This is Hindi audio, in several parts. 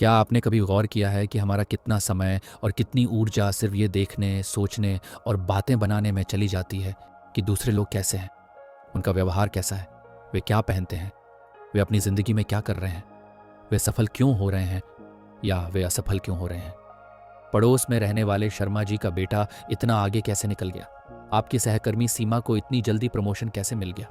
क्या आपने कभी गौर किया है कि हमारा कितना समय और कितनी ऊर्जा सिर्फ ये देखने, सोचने और बातें बनाने में चली जाती है कि दूसरे लोग कैसे हैं, उनका व्यवहार कैसा है, वे क्या पहनते हैं, वे अपनी ज़िंदगी में क्या कर रहे हैं, वे सफल क्यों हो रहे हैं या वे असफल क्यों हो रहे हैं। पड़ोस में रहने वाले शर्मा जी का बेटा इतना आगे कैसे निकल गया, आपकी सहकर्मी सीमा को इतनी जल्दी प्रमोशन कैसे मिल गया,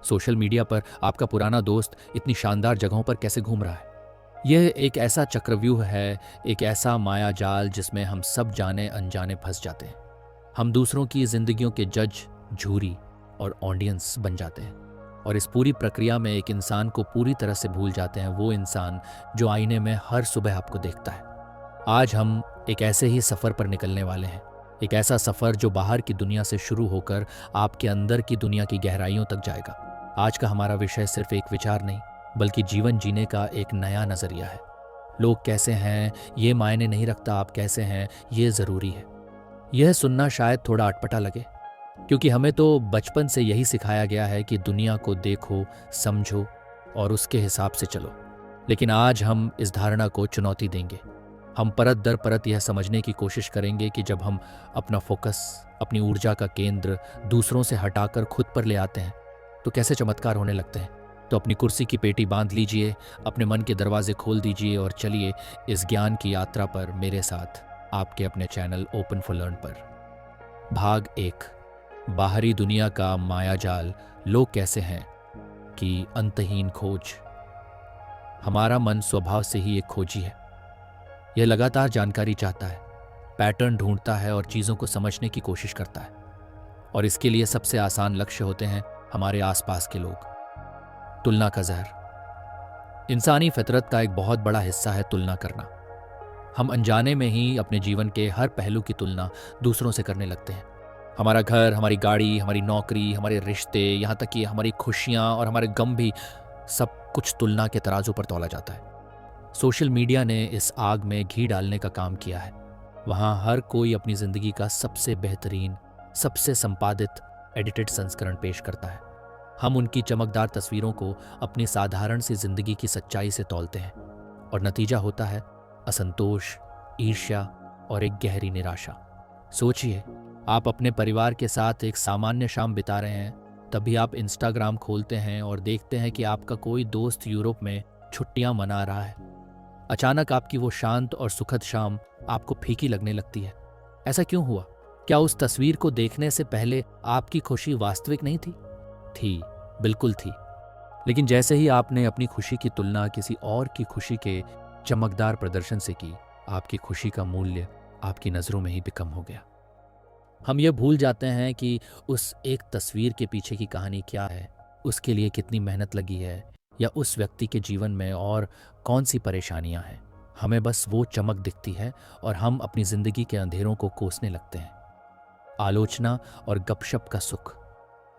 सोशल मीडिया पर आपका पुराना दोस्त इतनी शानदार जगहों पर कैसे घूम रहा है। यह एक ऐसा चक्रव्यूह है, एक ऐसा माया जाल जिसमें हम सब जाने अनजाने फंस जाते हैं। हम दूसरों की जिंदगियों के जज, झूरी और ऑडियंस बन जाते हैं और इस पूरी प्रक्रिया में एक इंसान को पूरी तरह से भूल जाते हैं, वो इंसान जो आईने में हर सुबह आपको देखता है। आज हम एक ऐसे ही सफ़र पर निकलने वाले हैं, एक ऐसा सफ़र जो बाहर की दुनिया से शुरू होकर आपके अंदर की दुनिया की गहराइयों तक जाएगा। आज का हमारा विषय सिर्फ एक विचार नहीं, बल्कि जीवन जीने का एक नया नज़रिया है। लोग कैसे हैं ये मायने नहीं रखता, आप कैसे हैं ये ज़रूरी है। यह सुनना शायद थोड़ा अटपटा लगे, क्योंकि हमें तो बचपन से यही सिखाया गया है कि दुनिया को देखो, समझो और उसके हिसाब से चलो। लेकिन आज हम इस धारणा को चुनौती देंगे। हम परत दर परत यह समझने की कोशिश करेंगे कि जब हम अपना फोकस, अपनी ऊर्जा का केंद्र दूसरों से हटाकर खुद पर ले आते हैं तो कैसे चमत्कार होने लगते हैं। तो अपनी कुर्सी की पेटी बांध लीजिए, अपने मन के दरवाजे खोल दीजिए और चलिए इस ज्ञान की यात्रा पर मेरे साथ, आपके अपने चैनल ओपन फॉर लर्न पर। भाग 1, बाहरी दुनिया का मायाजाल, लोग कैसे हैं की अंतहीन खोज। हमारा मन स्वभाव से ही एक खोजी है। यह लगातार जानकारी चाहता है, पैटर्न ढूंढता है और चीज़ों को समझने की कोशिश करता है। और इसके लिए सबसे आसान लक्ष्य होते हैं हमारे आसपास के लोग। तुलना का जहर। इंसानी फितरत का एक बहुत बड़ा हिस्सा है तुलना करना। हम अनजाने में ही अपने जीवन के हर पहलू की तुलना दूसरों से करने लगते हैं। हमारा घर, हमारी गाड़ी, हमारी नौकरी, हमारे रिश्ते, यहाँ तक कि हमारी खुशियाँ और हमारे गम भी, सब कुछ तुलना के तराजू पर तौला जाता है। सोशल मीडिया ने इस आग में घी डालने का काम किया है। वहाँ हर कोई अपनी ज़िंदगी का सबसे बेहतरीन, सबसे संपादित, एडिटेड संस्करण पेश करता है। हम उनकी चमकदार तस्वीरों को अपनी साधारण सी जिंदगी की सच्चाई से तौलते हैं और नतीजा होता है असंतोष, ईर्ष्या और एक गहरी निराशा। सोचिए, आप अपने परिवार के साथ एक सामान्य शाम बिता रहे हैं, तभी आप इंस्टाग्राम खोलते हैं और देखते हैं कि आपका कोई दोस्त यूरोप में छुट्टियां मना रहा है। अचानक आपकी वो शांत और सुखद शाम आपको फीकी लगने लगती है। ऐसा क्यों हुआ? क्या उस तस्वीर को देखने से पहले आपकी खुशी वास्तविक नहीं थी? थी, बिल्कुल थी। लेकिन जैसे ही आपने अपनी खुशी की तुलना किसी और की खुशी के चमकदार प्रदर्शन से की, आपकी खुशी का मूल्य आपकी नज़रों में ही कम हो गया। हम ये भूल जाते हैं कि उस एक तस्वीर के पीछे की कहानी क्या है, उसके लिए कितनी मेहनत लगी है, या उस व्यक्ति के जीवन में और कौन सी परेशानियां हैं। हमें बस वो चमक दिखती है और हम अपनी ज़िंदगी के अंधेरों को कोसने लगते हैं। आलोचना और गपशप का सुख।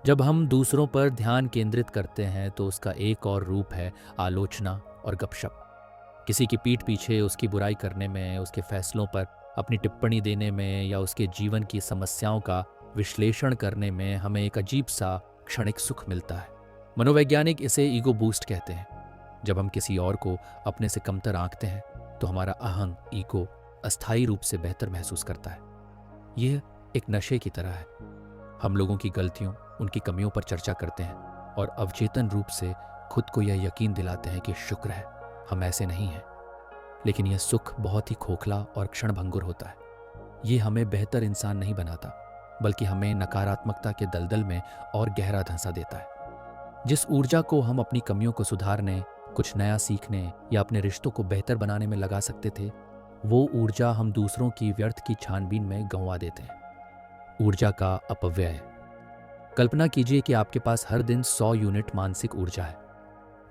जब हम दूसरों पर ध्यान केंद्रित करते हैं तो उसका एक और रूप है आलोचना और गपशप। किसी की पीठ पीछे उसकी बुराई करने में, उसके फैसलों पर अपनी टिप्पणी देने में या उसके जीवन की समस्याओं का विश्लेषण करने में हमें एक अजीब सा क्षणिक सुख मिलता है। मनोवैज्ञानिक इसे ईगो बूस्ट कहते हैं। जब हम किसी और को अपने से कमतर आंकते हैं तो हमारा अहंग, ईगो अस्थायी रूप से बेहतर महसूस करता है। यह एक नशे की तरह है। हम लोगों की गलतियों, उनकी कमियों पर चर्चा करते हैं और अवचेतन रूप से खुद को यह यकीन दिलाते हैं कि शुक्र है हम ऐसे नहीं हैं। लेकिन यह सुख बहुत ही खोखला और क्षणभंगुर होता है। ये हमें बेहतर इंसान नहीं बनाता, बल्कि हमें नकारात्मकता के दलदल में और गहरा धंसा देता है। जिस ऊर्जा को हम अपनी कमियों को सुधारने, कुछ नया सीखने या अपने रिश्तों को बेहतर बनाने में लगा सकते थे, वो ऊर्जा हम दूसरों की व्यर्थ की छानबीन में गंवा देते हैं। ऊर्जा का अपव्यय। कल्पना कीजिए कि आपके पास हर दिन 100 यूनिट मानसिक ऊर्जा है।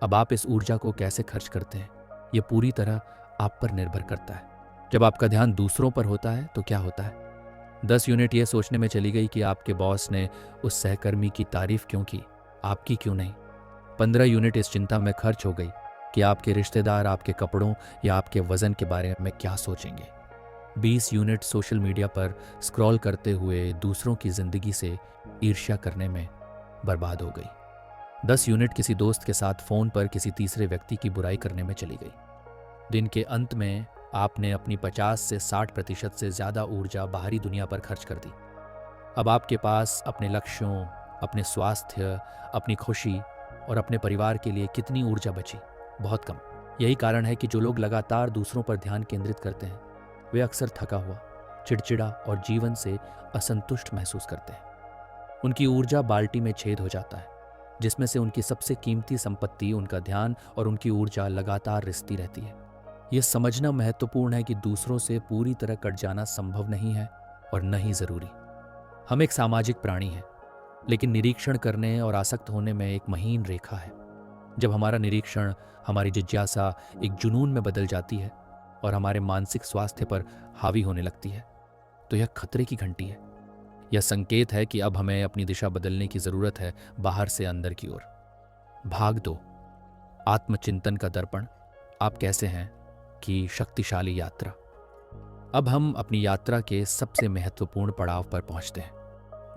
अब आप इस ऊर्जा को कैसे खर्च करते हैं, ये पूरी तरह आप पर निर्भर करता है। जब आपका ध्यान दूसरों पर होता है तो क्या होता है? 10 यूनिट ये सोचने में चली गई कि आपके बॉस ने उस सहकर्मी की तारीफ क्यों की, आपकी क्यों नहीं। 15 यूनिट इस चिंता में खर्च हो गई कि आपके रिश्तेदार आपके कपड़ों या आपके वजन के बारे में क्या सोचेंगे। 20 यूनिट सोशल मीडिया पर स्क्रॉल करते हुए दूसरों की जिंदगी से ईर्ष्या करने में बर्बाद हो गई। 10 यूनिट किसी दोस्त के साथ फोन पर किसी तीसरे व्यक्ति की बुराई करने में चली गई। दिन के अंत में आपने अपनी 50 से 60% से ज़्यादा ऊर्जा बाहरी दुनिया पर खर्च कर दी। अब आपके पास अपने लक्ष्यों, अपने स्वास्थ्य, अपनी खुशी और अपने परिवार के लिए कितनी ऊर्जा बची? बहुत कम। यही कारण है कि जो लोग लगातार दूसरों पर ध्यान केंद्रित करते हैं वे अक्सर थका हुआ, चिड़चिड़ा और जीवन से असंतुष्ट महसूस करते हैं। उनकी ऊर्जा बाल्टी में छेद हो जाता है, जिसमें से उनकी सबसे कीमती संपत्ति, उनका ध्यान और उनकी ऊर्जा लगातार रिसती रहती है। यह समझना महत्वपूर्ण है कि दूसरों से पूरी तरह कट जाना संभव नहीं है और न ही जरूरी। हम एक सामाजिक प्राणी हैं, लेकिन निरीक्षण करने और आसक्त होने में एक महीन रेखा है। जब हमारा निरीक्षण, हमारी जिज्ञासा एक जुनून में बदल जाती है और हमारे मानसिक स्वास्थ्य पर हावी होने लगती है, तो यह खतरे की घंटी है। यह संकेत है कि अब हमें अपनी दिशा बदलने की जरूरत है, बाहर से अंदर की ओर। भाग 2, आत्मचिंतन का दर्पण, आप कैसे हैं की शक्तिशाली यात्रा। अब हम अपनी यात्रा के सबसे महत्वपूर्ण पड़ाव पर पहुंचते हैं,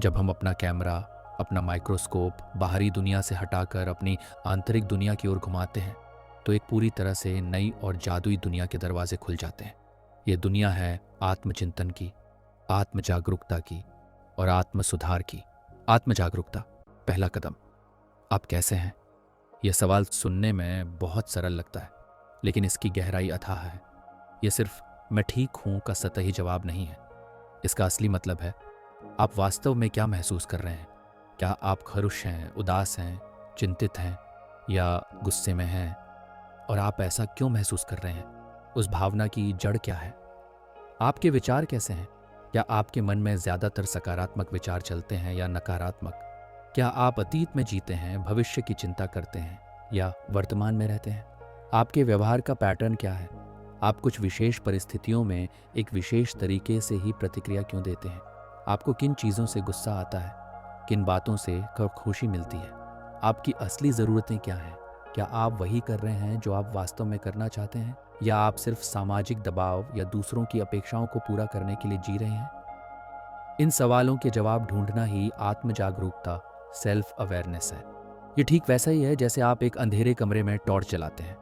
जब हम अपना कैमरा, अपना माइक्रोस्कोप बाहरी दुनिया से हटाकर अपनी आंतरिक दुनिया की ओर घुमाते हैं, तो एक पूरी तरह से नई और जादुई दुनिया के दरवाजे खुल जाते हैं। ये दुनिया है आत्मचिंतन की, आत्म जागरूकता की और आत्म सुधार की। आत्म जागरूकता, पहला कदम। आप कैसे हैं? यह सवाल सुनने में बहुत सरल लगता है, लेकिन इसकी गहराई अथाह है। यह सिर्फ मैं ठीक हूं का सतही जवाब नहीं है। इसका असली मतलब है, आप वास्तव में क्या महसूस कर रहे हैं? क्या आप खुश हैं, उदास हैं, चिंतित हैं या गुस्से में हैं? और आप ऐसा क्यों महसूस कर रहे हैं? उस भावना की जड़ क्या है? आपके विचार कैसे हैं? क्या आपके मन में ज्यादातर सकारात्मक विचार चलते हैं या नकारात्मक? क्या आप अतीत में जीते हैं, भविष्य की चिंता करते हैं या वर्तमान में रहते हैं? आपके व्यवहार का पैटर्न क्या है? आप कुछ विशेष परिस्थितियों में एक विशेष तरीके से ही प्रतिक्रिया क्यों देते हैं? आपको किन चीज़ों से गुस्सा आता है? किन बातों से कब खुशी मिलती है? आपकी असली ज़रूरतें क्या हैं? क्या आप वही कर रहे हैं जो आप वास्तव में करना चाहते हैं, या आप सिर्फ सामाजिक दबाव या दूसरों की अपेक्षाओं को पूरा करने के लिए जी रहे हैं? इन सवालों के जवाब ढूंढना ही आत्म जागरूकता, सेल्फ अवेयरनेस है। ये ठीक वैसा ही है जैसे आप एक अंधेरे कमरे में टॉर्च जलाते हैं।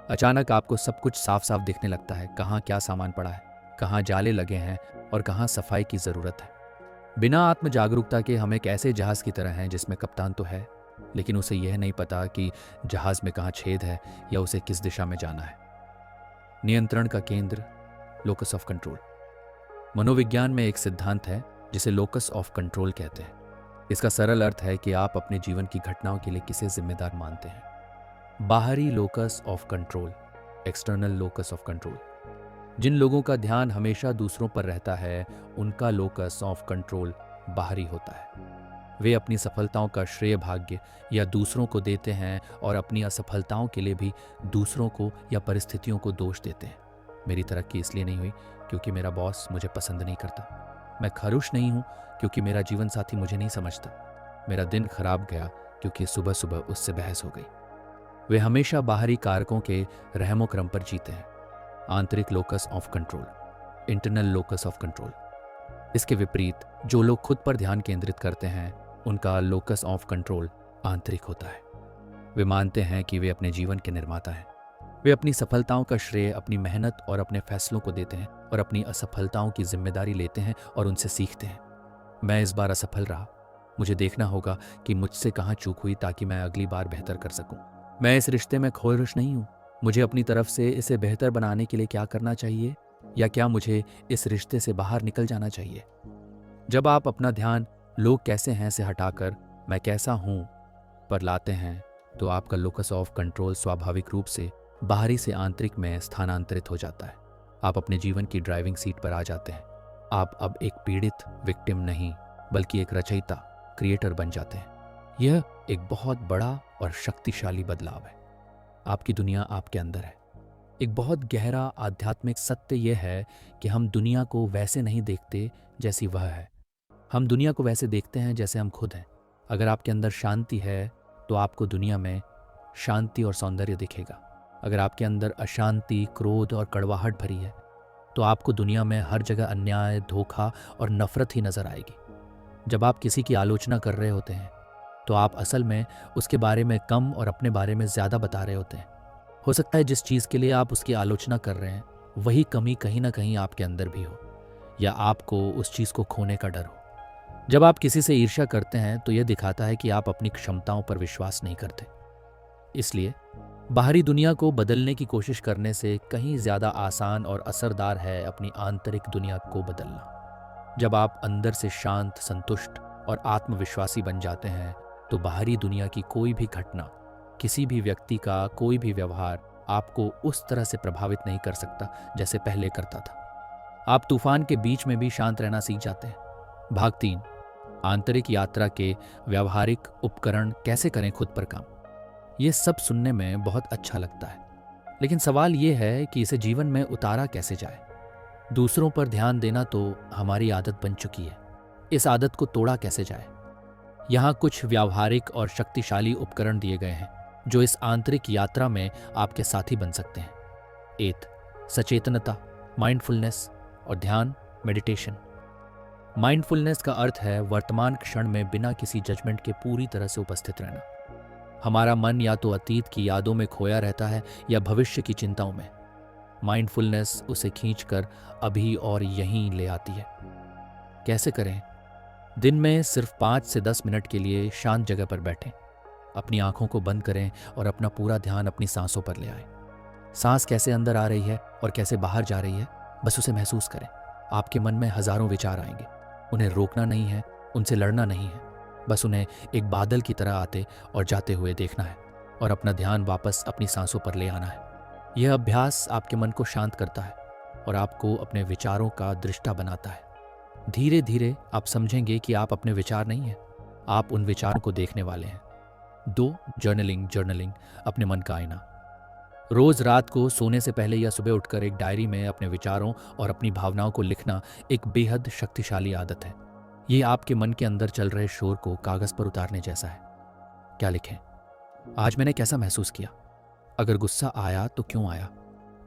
अचानक आपको सब कुछ साफ साफ दिखने लगता है, कहाँ क्या सामान पड़ा है, कहाँ जाले लगे हैं और कहाँ सफाई की ज़रूरत है। बिना आत्म जागरूकता के हम एक ऐसे जहाज की तरह हैं जिसमें कप्तान तो है, लेकिन उसे यह नहीं पता कि जहाज में कहाँ छेद है या उसे किस दिशा में जाना है। नियंत्रण का केंद्र, लोकस ऑफ कंट्रोल। मनोविज्ञान में एक सिद्धांत है जिसे लोकस ऑफ कंट्रोल कहते हैं। इसका सरल अर्थ है कि आप अपने जीवन की घटनाओं के लिए किसे जिम्मेदार मानते हैं। बाहरी locus of control, external locus of control. जिन लोगों का ध्यान हमेशा दूसरों पर रहता है, उनका लोकस ऑफ कंट्रोल बाहरी होता है। वे अपनी सफलताओं का श्रेय भाग्य या दूसरों को देते हैं और अपनी असफलताओं के लिए भी दूसरों को या परिस्थितियों को दोष देते हैं। मेरी तरक्की इसलिए नहीं हुई क्योंकि मेरा बॉस मुझे पसंद नहीं करता। मैं खुश नहीं हूँ क्योंकि मेरा जीवन साथी मुझे नहीं समझता। मेरा दिन खराब गया क्योंकि सुबह सुबह उससे बहस हो गई। वे हमेशा बाहरी कारकों के रहमो क्रम पर जीते हैं। आंतरिक locus of control, internal locus of control. इसके विपरीत जो लोग खुद पर ध्यान केंद्रित करते हैं, उनका लोकस ऑफ कंट्रोल आंतरिक होता है। वे मानते हैं कि वे अपने जीवन के निर्माता हैं। वे अपनी सफलताओं का श्रेय अपनी मेहनत और अपने फैसलों को देते हैं और अपनी असफलताओं की जिम्मेदारी लेते हैं और उनसे सीखते हैं। मैं इस बार असफल रहा, मुझे देखना होगा कि मुझसे कहाँ चूक हुई ताकि मैं अगली बार बेहतर कर सकूं। मैं इस रिश्ते में खुश नहीं हूँ, मुझे अपनी तरफ से इसे बेहतर बनाने के लिए क्या करना चाहिए, या क्या मुझे इस रिश्ते से बाहर निकल जाना चाहिए। जब आप अपना ध्यान लोग कैसे हैं से हटाकर मैं कैसा हूं पर लाते हैं, तो आपका लोकस ऑफ कंट्रोल स्वाभाविक रूप से बाहरी से आंतरिक में स्थानांतरित हो जाता है। आप अपने जीवन की ड्राइविंग सीट पर आ जाते हैं। आप अब एक पीड़ित विक्टिम नहीं, बल्कि एक रचयिता, क्रिएटर बन जाते हैं। यह एक बहुत बड़ा और शक्तिशाली बदलाव है। आपकी दुनिया आपके अंदर है। एक बहुत गहरा आध्यात्मिक सत्य यह है कि हम दुनिया को वैसे नहीं देखते जैसी वह है, हम दुनिया को वैसे देखते हैं जैसे हम खुद हैं। अगर आपके अंदर शांति है तो आपको दुनिया में शांति और सौंदर्य दिखेगा। अगर आपके अंदर अशांति, क्रोध और कड़वाहट भरी है तो आपको दुनिया में हर जगह अन्याय, धोखा और नफरत ही नजर आएगी। जब आप किसी की आलोचना कर रहे होते हैं तो आप असल में उसके बारे में कम और अपने बारे में ज़्यादा बता रहे होते हैं। हो सकता है जिस चीज़ के लिए आप उसकी आलोचना कर रहे हैं वही कमी कहीं ना कहीं आपके अंदर भी हो, या आपको उस चीज़ को खोने का डर हो। जब आप किसी से ईर्ष्या करते हैं तो यह दिखाता है कि आप अपनी क्षमताओं पर विश्वास नहीं करते। इसलिए बाहरी दुनिया को बदलने की कोशिश करने से कहीं ज़्यादा आसान और असरदार है अपनी आंतरिक दुनिया को बदलना। जब आप अंदर से शांत, संतुष्ट और आत्मविश्वासी बन जाते हैं तो बाहरी दुनिया की कोई भी घटना, किसी भी व्यक्ति का कोई भी व्यवहार आपको उस तरह से प्रभावित नहीं कर सकता जैसे पहले करता था। आप तूफान के बीच में भी शांत रहना सीख जाते हैं। भाग 3, आंतरिक यात्रा के व्यावहारिक उपकरण कैसे करें खुद पर काम। ये सब सुनने में बहुत अच्छा लगता है, लेकिन सवाल ये है कि इसे जीवन में उतारा कैसे जाए। दूसरों पर ध्यान देना तो हमारी आदत बन चुकी है, इस आदत को तोड़ा कैसे जाए। यहाँ कुछ व्यावहारिक और शक्तिशाली उपकरण दिए गए हैं जो इस आंतरिक यात्रा में आपके साथी बन सकते हैं। 1, सचेतनता, माइंडफुलनेस और ध्यान, मेडिटेशन। माइंडफुलनेस का अर्थ है वर्तमान क्षण में बिना किसी जजमेंट के पूरी तरह से उपस्थित रहना। हमारा मन या तो अतीत की यादों में खोया रहता है या भविष्य की चिंताओं में। माइंडफुलनेस उसे खींचकर अभी और यहीं ले आती है। कैसे करें? दिन में सिर्फ 5 से 10 मिनट के लिए शांत जगह पर बैठें। अपनी आंखों को बंद करें और अपना पूरा ध्यान अपनी सांसों पर ले आएं। सांस कैसे अंदर आ रही है और कैसे बाहर जा रही है, बस उसे महसूस करें। आपके मन में हजारों विचार आएंगे, उन्हें रोकना नहीं है, उनसे लड़ना नहीं है, बस उन्हें एक बादल की तरह आते और जाते हुए देखना है और अपना ध्यान वापस अपनी सांसों पर ले आना है। यह अभ्यास आपके मन को शांत करता है और आपको अपने विचारों का दृष्टा बनाता है। धीरे धीरे आप समझेंगे कि आप अपने विचार नहीं हैं, आप उन विचारों को देखने वाले हैं। 2, जर्नलिंग, अपने मन का आईना। रोज रात को सोने से पहले या सुबह उठकर एक डायरी में अपने विचारों और अपनी भावनाओं को लिखना एक बेहद शक्तिशाली आदत है। ये आपके मन के अंदर चल रहे शोर को कागज पर उतारने जैसा है। क्या लिखें? आज मैंने कैसा महसूस किया? अगर गुस्सा आया तो क्यों आया?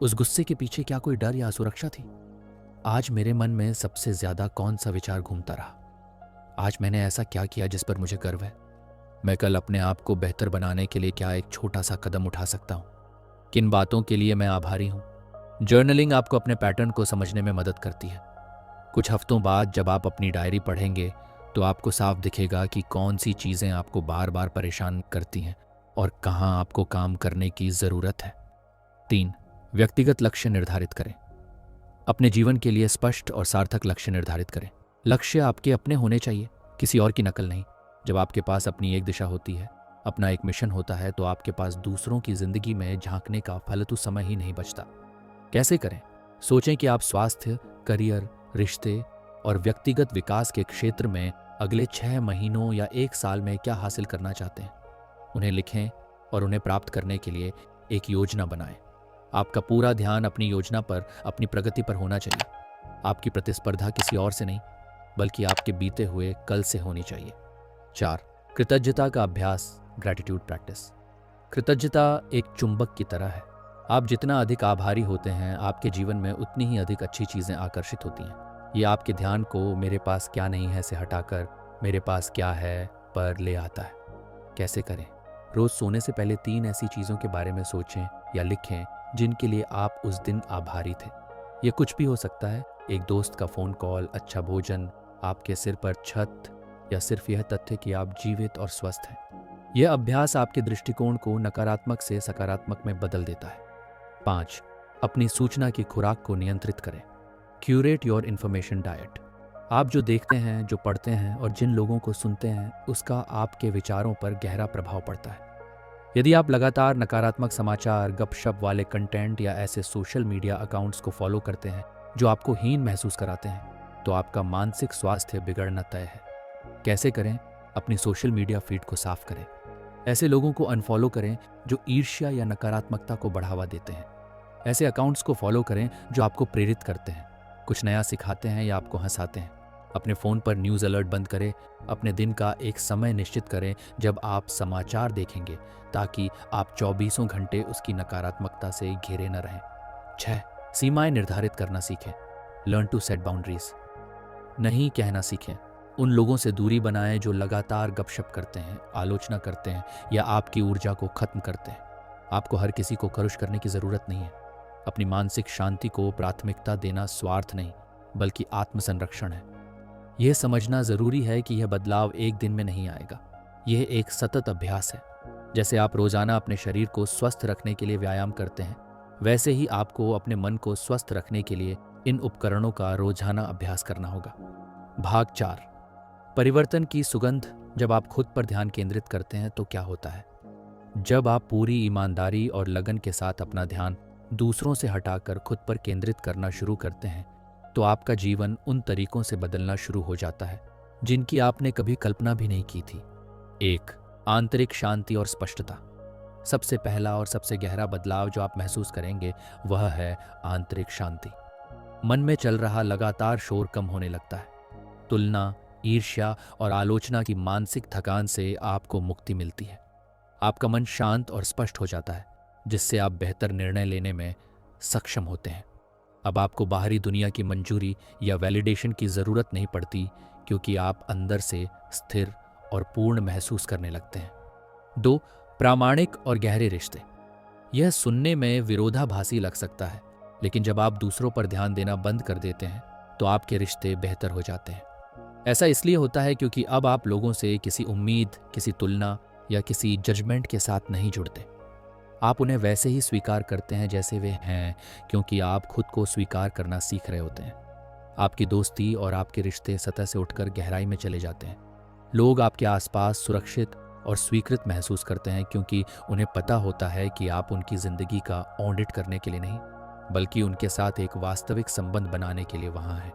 उस गुस्से के पीछे क्या कोई डर या असुरक्षा थी? आज मेरे मन में सबसे ज्यादा कौन सा विचार घूमता रहा? आज मैंने ऐसा क्या किया जिस पर मुझे गर्व है? मैं कल अपने आप को बेहतर बनाने के लिए क्या एक छोटा सा कदम उठा सकता हूँ? किन बातों के लिए मैं आभारी हूँ? जर्नलिंग आपको अपने पैटर्न को समझने में मदद करती है। कुछ हफ्तों बाद जब आप अपनी डायरी पढ़ेंगे तो आपको साफ दिखेगा कि कौन सी चीज़ें आपको बार बार परेशान करती हैं और कहाँ आपको काम करने की ज़रूरत है। 3, व्यक्तिगत लक्ष्य निर्धारित करें। अपने जीवन के लिए स्पष्ट और सार्थक लक्ष्य निर्धारित करें। लक्ष्य आपके अपने होने चाहिए, किसी और की नकल नहीं। जब आपके पास अपनी एक दिशा होती है, अपना एक मिशन होता है, तो आपके पास दूसरों की जिंदगी में झांकने का फालतू समय ही नहीं बचता। कैसे करें? सोचें कि आप स्वास्थ्य, करियर, रिश्ते और व्यक्तिगत विकास के क्षेत्र में अगले 6 महीनों या 1 साल में क्या हासिल करना चाहते हैं। उन्हें लिखें और उन्हें प्राप्त करने के लिए एक योजना बनाएं। आपका पूरा ध्यान अपनी योजना पर, अपनी प्रगति पर होना चाहिए। आपकी प्रतिस्पर्धा किसी और से नहीं, बल्कि आपके बीते हुए कल से होनी चाहिए। 4, कृतज्ञता का अभ्यास, ग्रैटिट्यूड प्रैक्टिस। कृतज्ञता एक चुंबक की तरह है। आप जितना अधिक आभारी होते हैं, आपके जीवन में उतनी ही अधिक अच्छी चीज़ें आकर्षित होती हैं। ये आपके ध्यान को मेरे पास क्या नहीं है से हटाकर मेरे पास क्या है पर ले आता है। कैसे करें? रोज सोने से पहले 3 ऐसी चीज़ों के बारे में सोचें या लिखें जिनके लिए आप उस दिन आभारी थे। ये कुछ भी हो सकता है, एक दोस्त का फ़ोन कॉल, अच्छा भोजन, आपके सिर पर छत, या सिर्फ यह तथ्य कि आप जीवित और स्वस्थ हैं। यह अभ्यास आपके दृष्टिकोण को नकारात्मक से सकारात्मक में बदल देता है। 5, अपनी सूचना की खुराक को नियंत्रित करें। Curate your information diet. आप जो देखते हैं, जो पढ़ते हैं और जिन लोगों को सुनते हैं, उसका आपके विचारों पर गहरा प्रभाव पड़ता है। यदि आप लगातार नकारात्मक समाचार, गपशप वाले कंटेंट या ऐसे सोशल मीडिया अकाउंट्स को फॉलो करते हैं जो आपको हीन महसूस कराते हैं, तो आपका मानसिक स्वास्थ्य बिगड़ना तय है। कैसे करें? अपनी सोशल मीडिया फीड को साफ करें। ऐसे लोगों को अनफॉलो करें जो ईर्ष्या या नकारात्मकता को बढ़ावा देते हैं। ऐसे अकाउंट्स को फॉलो करें जो आपको प्रेरित करते हैं, कुछ नया सिखाते हैं या आपको हंसाते हैं। अपने फ़ोन पर न्यूज़ अलर्ट बंद करें। अपने दिन का एक समय निश्चित करें जब आप समाचार देखेंगे, ताकि आप 24 घंटे उसकी नकारात्मकता से घिरे न रहें। 6, सीमाएं निर्धारित करना सीखें। Learn to set boundaries. नहीं कहना सीखें। उन लोगों से दूरी बनाएं जो लगातार गपशप करते हैं, आलोचना करते हैं या आपकी ऊर्जा को खत्म करते हैं। आपको हर किसी को खुश करने की ज़रूरत नहीं है। अपनी मानसिक शांति को प्राथमिकता देना स्वार्थ नहीं, बल्कि आत्मसंरक्षण है। यह समझना ज़रूरी है कि यह बदलाव एक दिन में नहीं आएगा। यह एक सतत अभ्यास है। जैसे आप रोज़ाना अपने शरीर को स्वस्थ रखने के लिए व्यायाम करते हैं, वैसे ही आपको अपने मन को स्वस्थ रखने के लिए इन उपकरणों का रोज़ाना अभ्यास करना होगा। भाग 4, परिवर्तन की सुगंध। जब आप खुद पर ध्यान केंद्रित करते हैं तो क्या होता है? जब आप पूरी ईमानदारी और लगन के साथ अपना ध्यान दूसरों से हटाकर खुद पर केंद्रित करना शुरू करते हैं, तो आपका जीवन उन तरीकों से बदलना शुरू हो जाता है जिनकी आपने कभी कल्पना भी नहीं की थी। 1, आंतरिक शांति और स्पष्टता। सबसे पहला और सबसे गहरा बदलाव जो आप महसूस करेंगे वह है आंतरिक शांति। मन में चल रहा लगातार शोर कम होने लगता है। तुलना, ईर्ष्या और आलोचना की मानसिक थकान से आपको मुक्ति मिलती है। आपका मन शांत और स्पष्ट हो जाता है, जिससे आप बेहतर निर्णय लेने में सक्षम होते हैं। अब आपको बाहरी दुनिया की मंजूरी या वैलिडेशन की ज़रूरत नहीं पड़ती, क्योंकि आप अंदर से स्थिर और पूर्ण महसूस करने लगते हैं। 2, प्रामाणिक और गहरे रिश्ते। यह सुनने में विरोधाभासी लग सकता है, लेकिन जब आप दूसरों पर ध्यान देना बंद कर देते हैं तो आपके रिश्ते बेहतर हो जाते हैं। ऐसा इसलिए होता है क्योंकि अब आप लोगों से किसी उम्मीद, किसी तुलना या किसी जजमेंट के साथ नहीं जुड़ते। आप उन्हें वैसे ही स्वीकार करते हैं जैसे वे हैं, क्योंकि आप खुद को स्वीकार करना सीख रहे होते हैं। आपकी दोस्ती और आपके रिश्ते सतह से उठकर गहराई में चले जाते हैं। लोग आपके आसपास सुरक्षित और स्वीकृत महसूस करते हैं, क्योंकि उन्हें पता होता है कि आप उनकी जिंदगी का ऑडिट करने के लिए नहीं, बल्कि उनके साथ एक वास्तविक संबंध बनाने के लिए वहां हैं।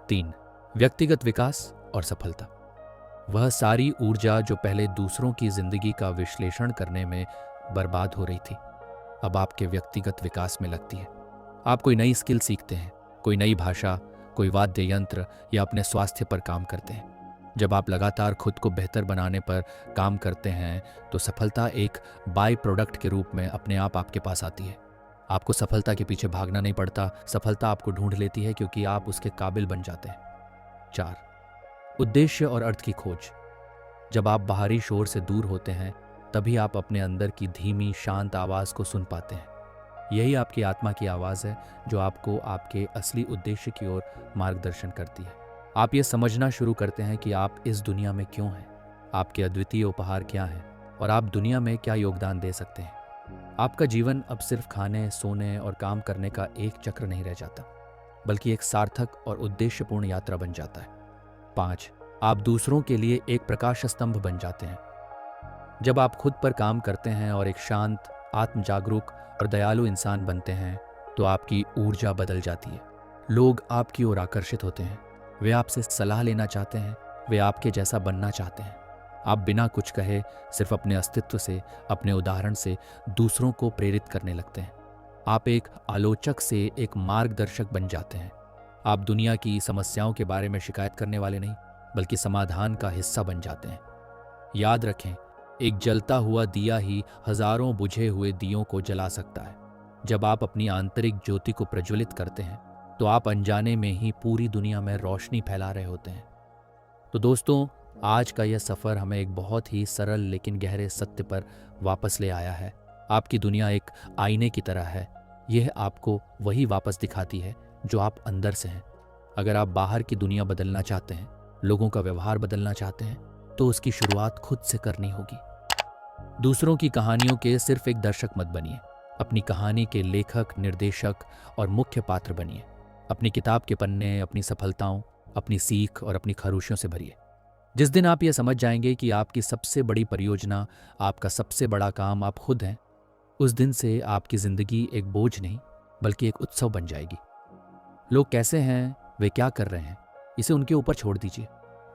3, व्यक्तिगत विकास और सफलता। वह सारी ऊर्जा जो पहले दूसरों की जिंदगी का विश्लेषण करने में बर्बाद हो रही थी, अब आपके व्यक्तिगत विकास में लगती है। आप कोई नई स्किल सीखते हैं, कोई नई भाषा, कोई वाद्य यंत्र या अपने स्वास्थ्य पर काम करते हैं। जब आप लगातार खुद को बेहतर बनाने पर काम करते हैं तो सफलता एक बाय प्रोडक्ट के रूप में अपने आप आपके पास आती है। आपको सफलता के पीछे भागना नहीं पड़ता, सफलता आपको ढूंढ लेती है, क्योंकि आप उसके काबिल बन जाते हैं। 4, उद्देश्य और अर्थ की खोज। जब आप बाहरी शोर से दूर होते हैं, तभी आप अपने अंदर की धीमी शांत आवाज को सुन पाते हैं। यही आपकी आत्मा की आवाज है, जो आपको आपके असली उद्देश्य की ओर मार्गदर्शन करती है। आप ये समझना शुरू करते हैं कि आप इस दुनिया में क्यों हैं, आपके अद्वितीय उपहार क्या हैं और आप दुनिया में क्या योगदान दे सकते हैं। आपका जीवन अब सिर्फ खाने, सोने और काम करने का एक चक्र नहीं रह जाता, बल्कि एक सार्थक और उद्देश्यपूर्ण यात्रा बन जाता है। 5, आप दूसरों के लिए एक प्रकाश स्तंभ बन जाते हैं। जब आप खुद पर काम करते हैं और एक शांत, आत्म जागरूक और दयालु इंसान बनते हैं, तो आपकी ऊर्जा बदल जाती है। लोग आपकी ओर आकर्षित होते हैं, वे आपसे सलाह लेना चाहते हैं, वे आपके जैसा बनना चाहते हैं। आप बिना कुछ कहे सिर्फ अपने अस्तित्व से, अपने उदाहरण से दूसरों को प्रेरित करने लगते हैं। आप एक आलोचक से एक मार्गदर्शक बन जाते हैं। आप दुनिया की समस्याओं के बारे में शिकायत करने वाले नहीं, बल्कि समाधान का हिस्सा बन जाते हैं। याद रखें, एक जलता हुआ दिया ही हजारों बुझे हुए दियों को जला सकता है। जब आप अपनी आंतरिक ज्योति को प्रज्वलित करते हैं, तो आप अनजाने में ही पूरी दुनिया में रोशनी फैला रहे होते हैं। तो दोस्तों, आज का यह सफ़र हमें एक बहुत ही सरल लेकिन गहरे सत्य पर वापस ले आया है। आपकी दुनिया एक आईने की तरह है। यह आपको वही वापस दिखाती है जो आप अंदर से हैं। अगर आप बाहर की दुनिया बदलना चाहते हैं, लोगों का व्यवहार बदलना चाहते हैं, तो उसकी शुरुआत खुद से करनी होगी। दूसरों की कहानियों के सिर्फ एक दर्शक मत बनिए, अपनी कहानी के लेखक, निर्देशक और मुख्य पात्र बनिए। अपनी किताब के पन्ने अपनी सफलताओं, अपनी सीख और अपनी खरोशों से भरिए। जिस दिन आप यह समझ जाएंगे कि आपकी सबसे बड़ी परियोजना, आपका सबसे बड़ा काम आप खुद हैं, उस दिन से आपकी जिंदगी एक बोझ नहीं, बल्कि एक उत्सव बन जाएगी। लोग कैसे हैं, वे क्या कर रहे हैं, इसे उनके ऊपर छोड़ दीजिए।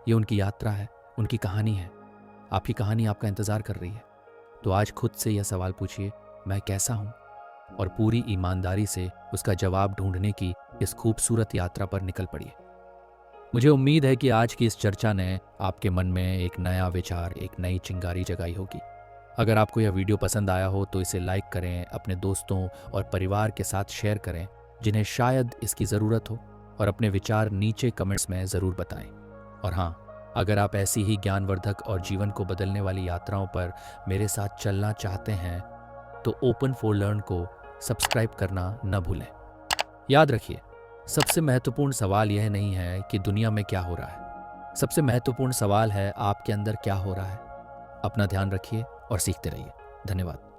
ये उनकी यात्रा है, उनकी कहानी है। आपकी कहानी आपका इंतजार कर रही है। तो आज खुद से यह सवाल पूछिए, मैं कैसा हूं? और पूरी ईमानदारी से उसका जवाब ढूंढने की इस खूबसूरत यात्रा पर निकल पड़िए। मुझे उम्मीद है कि आज की इस चर्चा ने आपके मन में एक नया विचार, एक नई चिंगारी जगाई होगी। अगर आपको यह वीडियो पसंद आया हो तो इसे लाइक करें, अपने दोस्तों और परिवार के साथ शेयर करें जिन्हें शायद इसकी ज़रूरत हो, और अपने विचार नीचे कमेंट्स में ज़रूर बताएं। और हाँ, अगर आप ऐसी ही ज्ञानवर्धक और जीवन को बदलने वाली यात्राओं पर मेरे साथ चलना चाहते हैं, तो ओपन फॉर लर्न को सब्सक्राइब करना न भूलें। याद रखिए, सबसे महत्वपूर्ण सवाल यह नहीं है कि दुनिया में क्या हो रहा है, सबसे महत्वपूर्ण सवाल है आपके अंदर क्या हो रहा है। अपना ध्यान रखिए और सीखते रहिए। धन्यवाद।